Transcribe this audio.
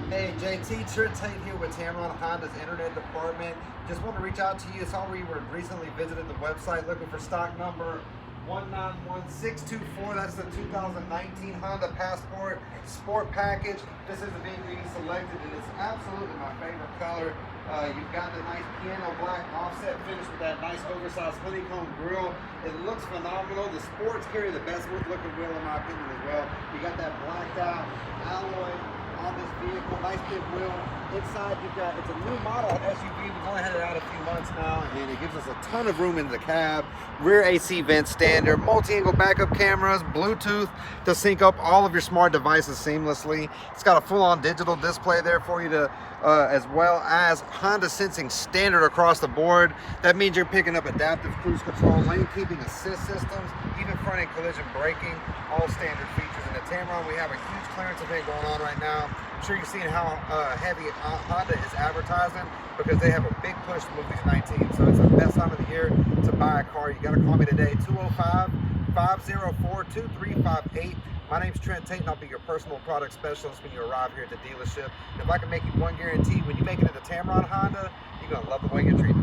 Hey JT, Trent Tate here with Tameron Honda's Internet Department. Just want to reach out to you. Saw where you were recently visited the website looking for stock number 191624. That's the 2019 Honda Passport Sport Package. This is the vehicle you selected, and it's absolutely my favorite color. You've got the nice piano black offset finish with that nice oversized honeycomb grille. It looks phenomenal. The Sports carry the best looking wheel in my opinion as well. You got that blacked out alloy on this vehicle, nice big wheel. Inside you've got, it's a new model SUV. We've only had it out a few months now, and it gives us a ton of room in the cab. Rear AC vent standard, multi-angle backup cameras, Bluetooth to sync up all of your smart devices seamlessly. It's got a full-on digital display there for you to, as well as Honda sensing standard across the board. That means you're picking up adaptive cruise control, lane keeping assist systems, even front end collision braking, all standard features. In the Tameron, we have a huge clearance event going on right now. I'm sure you've seen how heavy Honda is advertising because they have a big push to move these 19. So it's the best time of the year to buy a car. You got to call me today, 205-504-2358. My name's Trent Tate, and I'll be your personal product specialist when you arrive here at the dealership. And if I can make you one guarantee, when you make it into Tameron Honda, you're going to love the way you're treated.